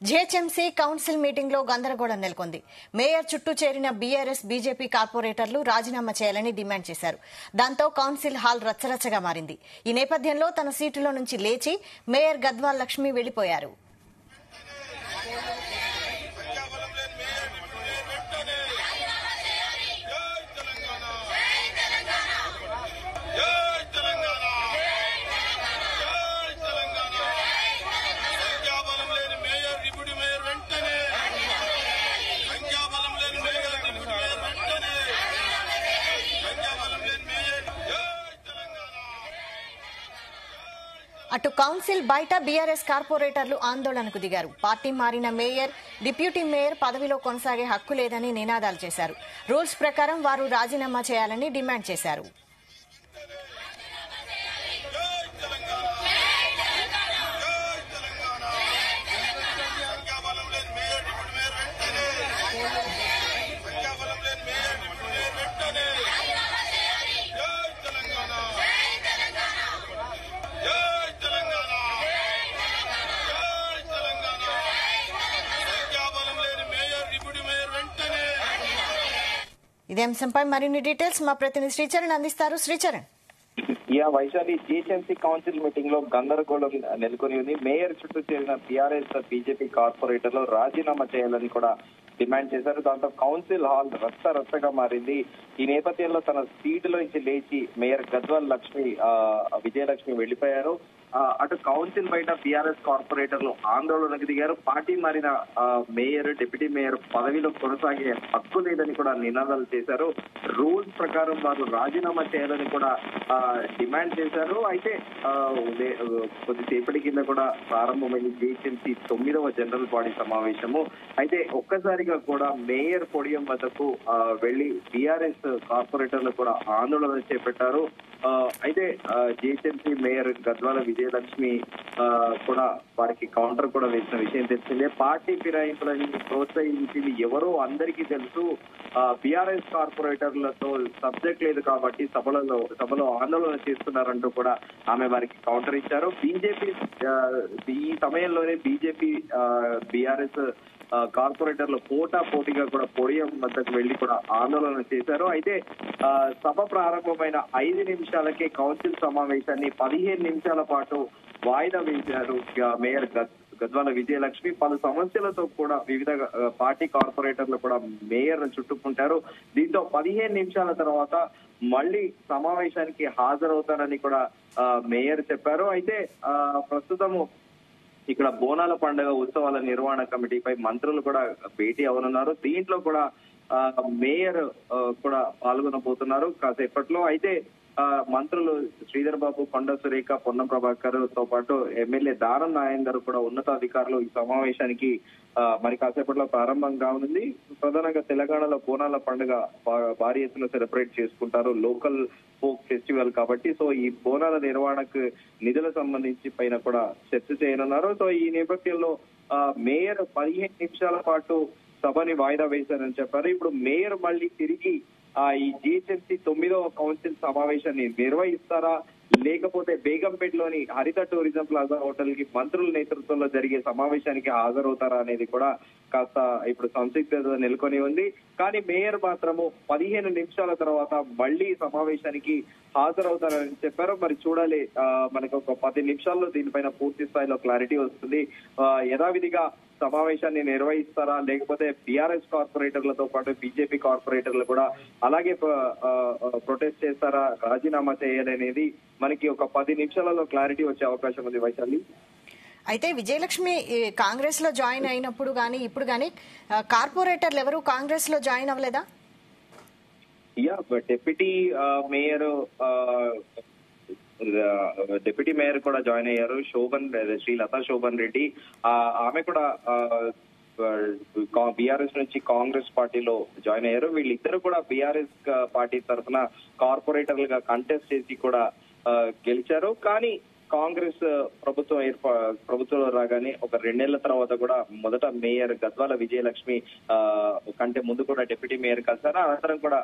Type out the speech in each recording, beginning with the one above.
GHMC council meeting లో గందరగోళం నెలకొంది. మేయర్ చుట్టూ చేరిన బీఆర్ఎస్ బీజేపీ కార్పొరేటర్లు రాజీనామా చేయాలని డిమాండ్ చేశారు. దాంతో కౌన్సిల్ హాల్ రచ్చరచ్చగా మారింది. ఈ నేపథ్యంలో తన సీటులో నుంచి లేచి మేయర్ గద్వాల్ లక్ష్మి వెళ్లిపోయారు. అటు కౌన్సిల్ బయట బీఆర్ఎస్ కార్పొరేటర్లు ఆందోళనకు దిగారు. పార్టీ మారిన మేయర్, డిప్యూటీ మేయర్ పదవిలో కొనసాగే హక్కు లేదని నినాదాలు చేశారు. రూల్స్ ప్రకారం వారు రాజీనామా చేయాలని డిమాండ్ చేశారు. ఇదే అంశంపై మరిన్ని డీటెయిల్స్ మా ప్రతినిధి శ్రీచరణ్ అందిస్తారు. Sricharan. Vaishali, GHMC council meeting లో గందరగోళం నెలకొని ఉంది. మేయర్ చుట్టూ చేరిన టీఆర్ఎస్ బీజేపీ కార్పొరేటర్లు రాజీనామా చేయాలని కూడా డిమాండ్ చేశారు. దాంతో కౌన్సిల్ హాల్ రచ్చరచ్చగా మారింది. ఈ నేపథ్యంలో తన సీటులో నుంచి లేచి మేయర్ గద్వాల్ లక్ష్మి విజయలక్ష్మి వెళ్లిపోయారు. అటు కౌన్సిల్ బయట బీఆర్ఎస్ కార్పొరేటర్లు ఆందోళనకు దిగారు. పార్టీ మారిన మేయర్, డిప్యూటీ మేయర్ పదవిలో కొనసాగే హక్కు లేదని కూడా నినాదాలు చేశారు. రూల్స్ ప్రకారం వారు రాజీనామా చేయాలని కూడా డిమాండ్ చేశారు. అయితే కొద్దిసేపటి కింద కూడా ప్రారంభమైంది జీహెచ్ఎంసీ 9వ జనరల్ బాడీ సమావేశము. అయితే ఒక్కసారిగా కూడా మేయర్ పోడియం వద్దకు వెళ్లి బీఆర్ఎస్ కార్పొరేటర్లు కూడా ఆందోళన చేపట్టారు. అయితే జీహెచ్ఎంసీ మేయర్ గద్వాల విజయలక్ష్మి కూడా వారికి కౌంటర్ కూడా వేసిన విషయం తెలిసిందే. పార్టీ ఫిరాయింపులని ప్రోత్సహించింది ఎవరో అందరికీ తెలుసు. బీఆర్ఎస్ కార్పొరేటర్లతో సబ్జెక్ట్ లేదు కాబట్టి సభలో ఆందోళన చేస్తున్నారంటూ కూడా ఆమె వారికి కౌంటర్ ఇచ్చారు. బీజేపీ ఈ సమయంలోనే బీజేపీ బీఆర్ఎస్ కార్పొరేటర్లు పోటాపోటీగా కూడా పోడియం వద్దకు వెళ్లి కూడా ఆందోళన చేశారు. అయితే సభ ప్రారంభమైన 5 నిమిషాలకే కౌన్సిల్ సమావేశాన్ని 15 నిమిషాల పాటు వాయిదా వేశారు మేయర్ గద్వాల విజయలక్ష్మి. పలు సమస్యలతో కూడా వివిధ పార్టీ కార్పొరేటర్లు కూడా మేయర్ చుట్టుకుంటారు. దీంతో 15 నిమిషాల తర్వాత మళ్లీ సమావేశానికి హాజరవుతారని కూడా మేయర్ చెప్పారు. అయితే ప్రస్తుతము ఇక్కడ బోనాల పండుగ ఉత్సవాల నిర్వహణ కమిటీపై మంత్రులు కూడా భేటీ అవనున్నారు. దీంట్లో కూడా మేయర్ కూడా పాల్గొనబోతున్నారు కాసేపట్లో. అయితే మంత్రులు శ్రీధర్ బాబు, కొండ సురేఖ, పొన్నం ప్రభాకర్ తో పాటు ఎమ్మెల్యే దానం నాయందర్ కూడా ఉన్నతాధికారులు ఈ సమావేశానికి మరి కాసేపట్లో ప్రారంభం కానుంది. ప్రధానంగా తెలంగాణలో బోనాల పండుగ భారీ ఎత్తున సెలబ్రేట్ చేసుకుంటారు, లోకల్ ఫోక్ ఫెస్టివల్ కాబట్టి. సో ఈ బోనాల నిర్వహణకు నిధుల సంబంధించి పైన కూడా చర్చ చేయనున్నారు. సో ఈ నేపథ్యంలో మేయర్ 15 నిమిషాల పాటు సభని వాయిదా వేశారని చెప్పారు. ఇప్పుడు మేయర్ మళ్ళీ తిరిగి ఈ జీహెచ్ఎంసీ 9వ కౌన్సిల్ సమావేశాన్ని నిర్వహిస్తారా, లేకపోతే బేగంపేటలోని హరిత టూరిజం ప్లాజా హోటల్ కి మంత్రుల నేతృత్వంలో జరిగే సమావేశానికి హాజరవుతారా అనేది కూడా కాస్త ఇప్పుడు సందిగ్ధత నెలకొని ఉంది. కానీ మేయర్ మాత్రము 15 నిమిషాల తర్వాత మళ్లీ సమావేశానికి హాజరవుతారని చెప్పారు. మరి చూడాలి, మనకు ఒక 10 నిమిషాల్లో దీనిపైన పూర్తి స్థాయిలో క్లారిటీ వస్తుంది. యథావిధిగా సమావేశాన్ని నిర్వహిస్తారా, లేకపోతే బీఆర్ఎస్ కార్పొరేటర్లతో పాటు బీజేపీ కార్పొరేటర్లు కూడా అలాగే ప్రొటెస్ట్ చేస్తారా, రాజీనామా చేయాలనేది మనకి ఒక 10 నిమిషాలలో క్లారిటీ వచ్చే అవకాశం ఉంది వైశాలి. అయితే విజయలక్ష్మి కాంగ్రెస్ లో జాయిన్ అయినప్పుడు గానీ ఇప్పుడు గానీ కార్పొరేటర్లు ఎవరు కాంగ్రెస్ లో జాయిన్ అవ్వలేదా? డిప్యూటీ మేయర్ డిప్యూటీ మేయర్ కూడా జాయిన్ అయ్యారు. శ్రీలతా శోభన్ రెడ్డి ఆమె కూడా బీఆర్ఎస్ నుంచి కాంగ్రెస్ పార్టీలో జాయిన్ అయ్యారు. వీళ్ళిద్దరు కూడా బీఆర్ఎస్ పార్టీ తరఫున కార్పొరేటర్లుగా కంటెస్ట్ చేసి కూడా గెలిచారు. కానీ కాంగ్రెస్ ప్రభుత్వంలో రాగానే ఒక 2 నెలల తర్వాత కూడా మొదట మేయర్ గద్వాల విజయలక్ష్మి కంటే ముందు కూడా డిప్యూటీ మేయర్ కలిశారు. అనంతరం కూడా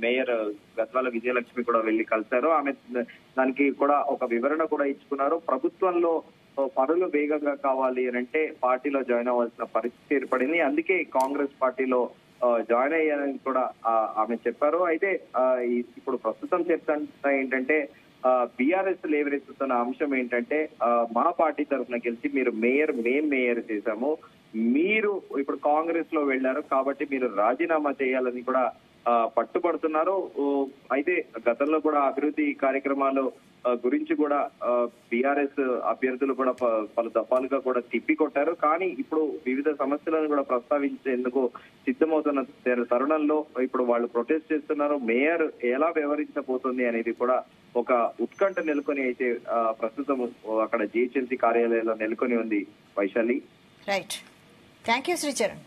మేయర్ గద్వాల విజయలక్ష్మి కూడా వెళ్లి కలిశారు. ఆమె దానికి కూడా ఒక వివరణ కూడా ఇచ్చుకున్నారు. ప్రభుత్వంలో పనులు వేగంగా కావాలి అని అంటే పార్టీలో జాయిన్ అవ్వాల్సిన పరిస్థితి ఏర్పడింది. అందుకే కాంగ్రెస్ పార్టీలో జాయిన్ అయ్యారని కూడా ఆమె చెప్పారు. అయితే ఇప్పుడు ప్రస్తుతం చెప్తా ఏంటంటే బీఆర్ఎస్ లేవరెత్తుతున్న అంశం ఏంటంటే మా పార్టీ తరఫున గెలిచి మీరు మేయర్ చేశాము, మీరు ఇప్పుడు కాంగ్రెస్ లో వెళ్లారు కాబట్టి మీరు రాజీనామా చేయాలని కూడా పట్టుబడుతున్నారు. అయితే గతంలో కూడా అభివృద్ధి కార్యక్రమాలు గురించి కూడా బీఆర్ఎస్ అభ్యర్థులు కూడా పలు దఫాలుగా కూడా తిప్పికొట్టారు. కానీ ఇప్పుడు వివిధ సమస్యలను కూడా ప్రస్తావించేందుకు సిద్ధమవుతున్న తరుణంలో ఇప్పుడు వాళ్ళు ప్రొటెస్ట్ చేస్తున్నారు. మేయర్ ఎలా వ్యవహరించబోతుంది అనేది కూడా ఒక ఉత్కంఠ నెలకొని అయితే ప్రస్తుతం అక్కడ జిహెచ్ఎంసీ కార్యాలయంలో నెలకొని ఉంది. Vaishali. Right, thank you Sricharan.